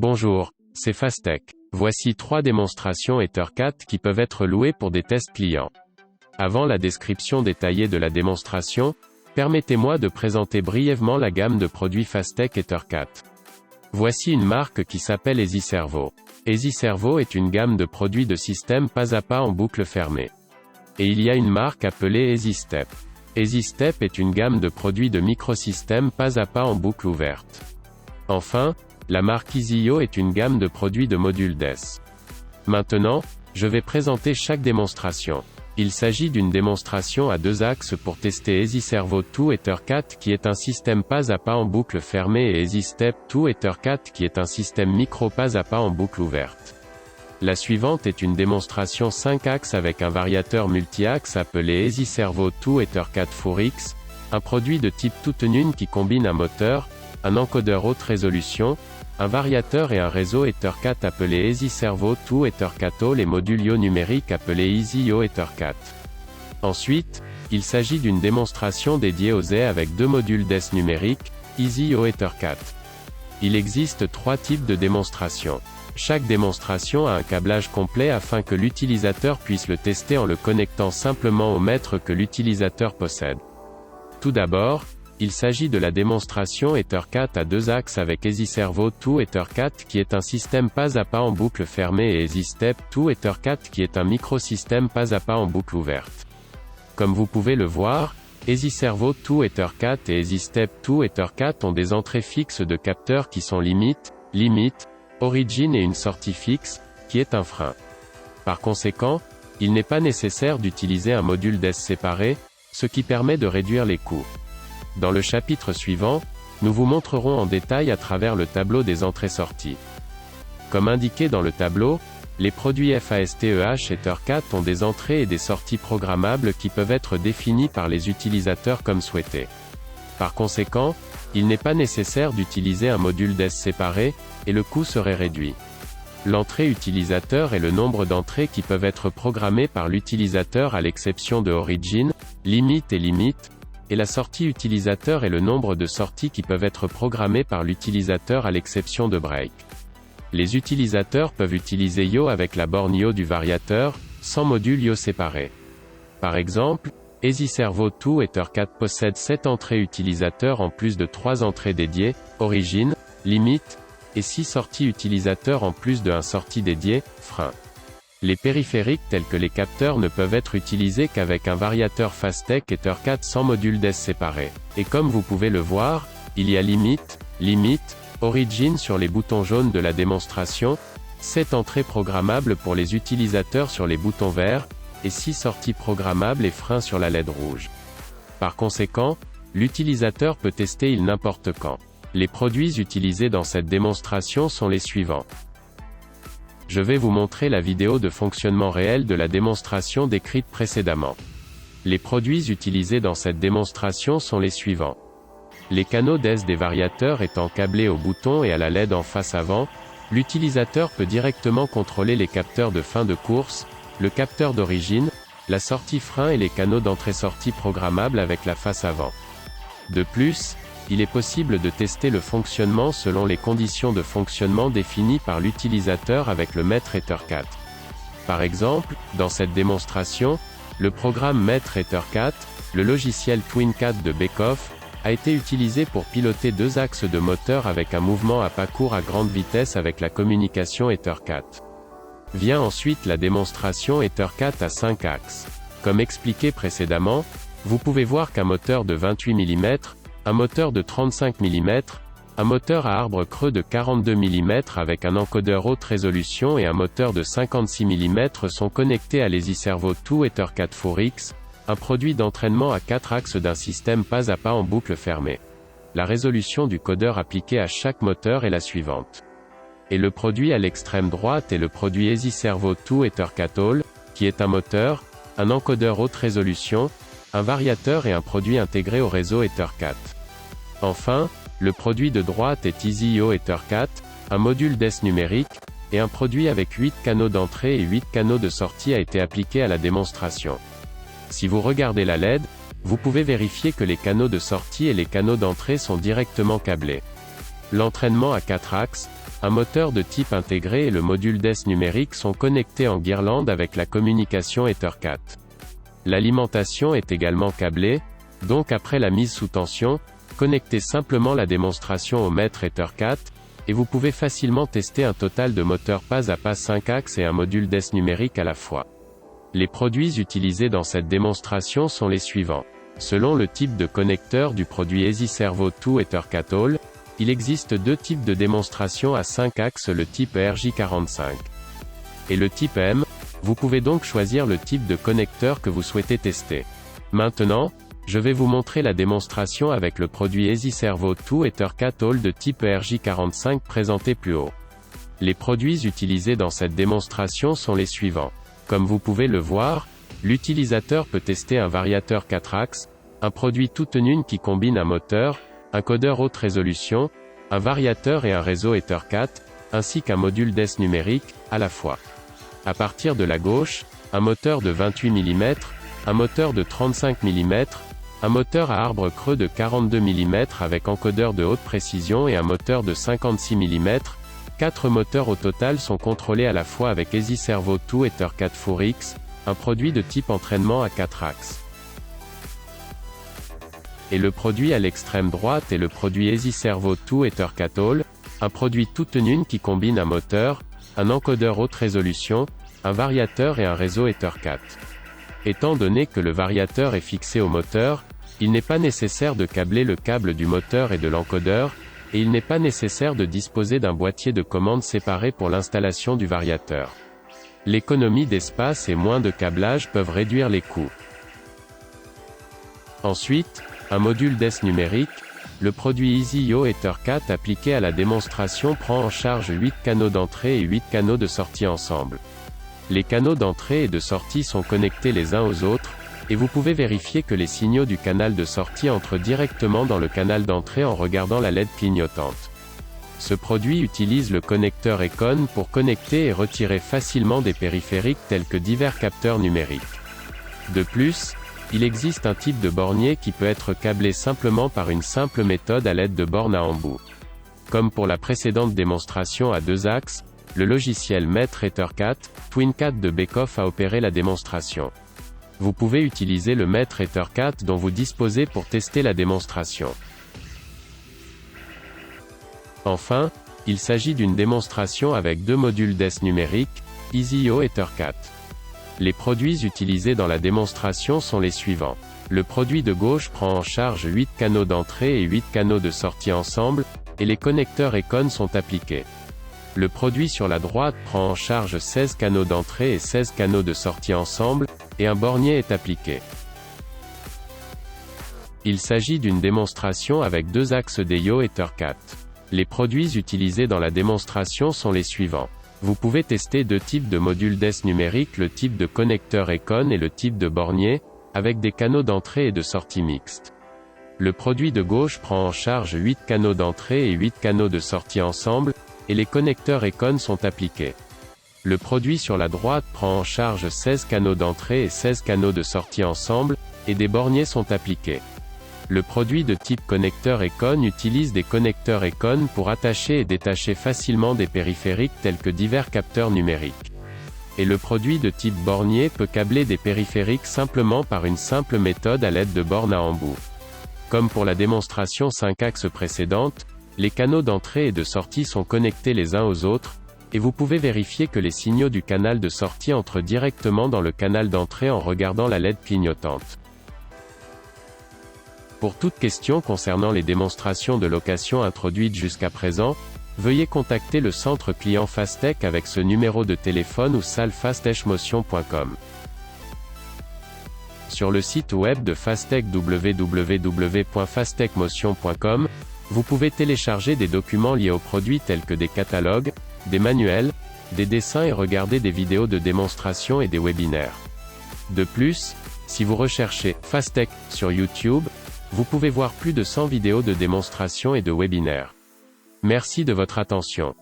Bonjour, c'est Fastech. Voici 3 démonstrations EtherCAT qui peuvent être louées pour des tests clients. Avant la description détaillée de la démonstration, permettez-moi de présenter brièvement la gamme de produits Fastech EtherCAT. Voici une marque qui s'appelle EasyServo. EasyServo est une gamme de produits de système pas à pas en boucle fermée. Et il y a une marque appelée EasyStep. EasyStep est une gamme de produits de microsystèmes pas à pas en boucle ouverte. Enfin, la marque EasyIO est une gamme de produits de modules DES. Maintenant, je vais présenter chaque démonstration. Il s'agit d'une démonstration à 2 axes pour tester EasyServo 2 EtherCAT qui est un système pas à pas en boucle fermée et EasyStep 2 EtherCAT qui est un système micro pas à pas en boucle ouverte. La suivante est une démonstration 5 axes avec un variateur multi-axe appelé EasyServo 2 EtherCAT 4X, un produit de type tout-en-une qui combine un moteur, un encodeur haute résolution, un variateur et un réseau EtherCAT appelé EasyServo 2 EtherCAT All et module IO numérique appelé EasyIO EtherCAT. Ensuite, il s'agit d'une démonstration dédiée aux EE avec 2 modules DES numériques, EasyIO EtherCAT. Il existe 3 types de démonstrations. Chaque démonstration a un câblage complet afin que l'utilisateur puisse le tester en le connectant simplement au mètre que l'utilisateur possède. Tout d'abord, il s'agit de la démonstration EtherCAT à 2 axes avec EasyServo 2 EtherCAT qui est un système pas à pas en boucle fermée et EasyStep 2 EtherCAT qui est un microsystème pas à pas en boucle ouverte. Comme vous pouvez le voir, EasyServo 2 EtherCAT et EasyStep 2 EtherCAT ont des entrées fixes de capteurs qui sont limit, origin et une sortie fixe, qui est un frein. Par conséquent, il n'est pas nécessaire d'utiliser un module DES séparé, ce qui permet de réduire les coûts. Dans le chapitre suivant, nous vous montrerons en détail à travers le tableau des entrées-sorties. Comme indiqué dans le tableau, les produits FASTEH EtherCAT ont des entrées et des sorties programmables qui peuvent être définies par les utilisateurs comme souhaité. Par conséquent, il n'est pas nécessaire d'utiliser un module DES séparé, et le coût serait réduit. L'entrée utilisateur est le nombre d'entrées qui peuvent être programmées par l'utilisateur à l'exception de origin, limit, et la sortie utilisateur est le nombre de sorties qui peuvent être programmées par l'utilisateur à l'exception de break. Les utilisateurs peuvent utiliser IO avec la borne IO du variateur, sans module IO séparé. Par exemple, EasyServo 2 EtherCAT possède 7 entrées utilisateurs en plus de 3 entrées dédiées, origin, limit, et 6 sorties utilisateurs en plus de 1 sortie dédiée, frein. Les périphériques tels que les capteurs ne peuvent être utilisés qu'avec un variateur Fastech EtherCAT sans module DES séparé. Et comme vous pouvez le voir, il y a limit, origin sur les boutons jaunes de la démonstration, 7 entrées programmables pour les utilisateurs sur les boutons verts, et 6 sorties programmables et freins sur la LED rouge. Par conséquent, l'utilisateur peut tester n'importe quand. Les produits utilisés dans cette démonstration sont les suivants. Je vais vous montrer la vidéo de fonctionnement réel de la démonstration décrite précédemment. Les produits utilisés dans cette démonstration sont les suivants. Les canaux DES des variateurs étant câblés au bouton et à la LED en face avant, l'utilisateur peut directement contrôler les capteurs de fin de course, le capteur d'origine, la sortie frein et les canaux d'entrée-sortie programmables avec la face avant. De plus, il est possible de tester le fonctionnement selon les conditions de fonctionnement définies par l'utilisateur avec le mètre EtherCAT. Par exemple, dans cette démonstration, le programme mètre EtherCAT, le logiciel TwinCAT de Beckhoff, a été utilisé pour piloter 2 axes de moteur avec un mouvement à pas court à grande vitesse avec la communication EtherCAT. Vient ensuite la démonstration EtherCAT à 5 axes. Comme expliqué précédemment, vous pouvez voir qu'un moteur de 28 mm, un moteur de 35 mm, un moteur à arbre creux de 42 mm avec un encodeur haute résolution et un moteur de 56 mm sont connectés à l'EasyServo 2 EtherCAT 4X, un produit d'entraînement à 4 axes d'un système pas à pas en boucle fermée. La résolution du codeur appliqué à chaque moteur est la suivante. Et le produit à l'extrême droite est le produit EasyServo 2 EtherCAT All, qui est un moteur, un encodeur haute résolution, un variateur et un produit intégré au réseau EtherCAT. Enfin, le produit de droite est EasyIO EtherCAT, un module DES numérique, et un produit avec 8 canaux d'entrée et 8 canaux de sortie a été appliqué à la démonstration. Si vous regardez la LED, vous pouvez vérifier que les canaux de sortie et les canaux d'entrée sont directement câblés. L'entraînement à 4 axes, un moteur de type intégré et le module DES numérique sont connectés en guirlande avec la communication Ethercat. L'alimentation est également câblée, donc après la mise sous tension, connectez simplement la démonstration au mètre Ethercat, et vous pouvez facilement tester un total de moteurs pas à pas 5 axes et un module DES numérique à la fois. Les produits utilisés dans cette démonstration sont les suivants. Selon le type de connecteur du produit EasyServo 2 Ethercat All, il existe deux types de démonstration à 5 axes, le type RJ45 et le type M. Vous pouvez donc choisir le type de connecteur que vous souhaitez tester. Maintenant, je vais vous montrer la démonstration avec le produit EasyServo 2 Ethercat All de type RJ45 présenté plus haut. Les produits utilisés dans cette démonstration sont les suivants. Comme vous pouvez le voir, l'utilisateur peut tester un variateur 4 axes, un produit toute une qui combine un moteur, un codeur haute résolution, un variateur et un réseau Ethercat, ainsi qu'un module DES numérique, à la fois. À partir de la gauche, un moteur de 28 mm, un moteur de 35 mm, un moteur à arbre creux de 42 mm avec encodeur de haute précision et un moteur de 56 mm. 4 moteurs au total sont contrôlés à la fois avec EasyServo 2 Ethercat 4X, un produit de type entraînement à 4 axes. Et le produit à l'extrême droite est le produit EasyServo 2 Ethercat All, un produit toute une qui combine un moteur, un encodeur haute résolution, un variateur et un réseau Ethercat. Étant donné que le variateur est fixé au moteur, il n'est pas nécessaire de câbler le câble du moteur et de l'encodeur, et il n'est pas nécessaire de disposer d'un boîtier de commande séparé pour l'installation du variateur. L'économie d'espace et moins de câblage peuvent réduire les coûts. Ensuite, un module DES numérique, le produit EasyIO Ethercat appliqué à la démonstration prend en charge 8 canaux d'entrée et 8 canaux de sortie ensemble. Les canaux d'entrée et de sortie sont connectés les uns aux autres, et vous pouvez vérifier que les signaux du canal de sortie entrent directement dans le canal d'entrée en regardant la LED clignotante. Ce produit utilise le connecteur Econ pour connecter et retirer facilement des périphériques tels que divers capteurs numériques. De plus, il existe un type de bornier qui peut être câblé simplement par une simple méthode à l'aide de bornes à embout. Comme pour la précédente démonstration à 2 axes, le logiciel Maître Ethercat, TwinCat de Beckhoff a opéré la démonstration. Vous pouvez utiliser le Maître Ethercat dont vous disposez pour tester la démonstration. Enfin, il s'agit d'une démonstration avec 2 modules DES numériques, EasyIO Ethercat. Les produits utilisés dans la démonstration sont les suivants. Le produit de gauche prend en charge 8 canaux d'entrée et 8 canaux de sortie ensemble, et les connecteurs Econ sont appliqués. Le produit sur la droite prend en charge 16 canaux d'entrée et 16 canaux de sortie ensemble, et un bornier est appliqué. Il s'agit d'une démonstration avec 2 axes d'EIO Ethercat. Les produits utilisés dans la démonstration sont les suivants. Vous pouvez tester 2 types de modules DES numériques, le type de connecteur Econ et le type de bornier, avec des canaux d'entrée et de sortie mixtes. Le produit de gauche prend en charge 8 canaux d'entrée et 8 canaux de sortie ensemble, et les connecteurs Econ sont appliqués. Le produit sur la droite prend en charge 16 canaux d'entrée et 16 canaux de sortie ensemble, et des borniers sont appliqués. Le produit de type connecteur Econ utilise des connecteurs Econ pour attacher et détacher facilement des périphériques tels que divers capteurs numériques. Et le produit de type bornier peut câbler des périphériques simplement par une simple méthode à l'aide de bornes à embout. Comme pour la démonstration 5 axes précédente, les canaux d'entrée et de sortie sont connectés les uns aux autres, et vous pouvez vérifier que les signaux du canal de sortie entrent directement dans le canal d'entrée en regardant la LED clignotante. Pour toute question concernant les démonstrations de location introduites jusqu'à présent, veuillez contacter le centre client Fastech avec ce numéro de téléphone ou salle fastechmotion.com. Sur le site web de Fastech www.fastechmotion.com, vous pouvez télécharger des documents liés aux produits tels que des catalogues, des manuels, des dessins et regarder des vidéos de démonstration et des webinaires. De plus, si vous recherchez Fastech sur YouTube, vous pouvez voir plus de 100 vidéos de démonstration et de webinaires. Merci de votre attention.